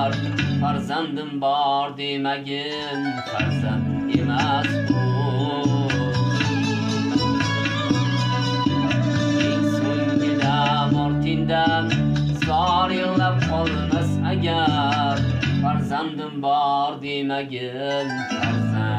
agar farzandim bor demagin farzand emas bu. Eng so'nggi dam ortingdan zor yig'lab qolmas agar farzandim bor demagin farzand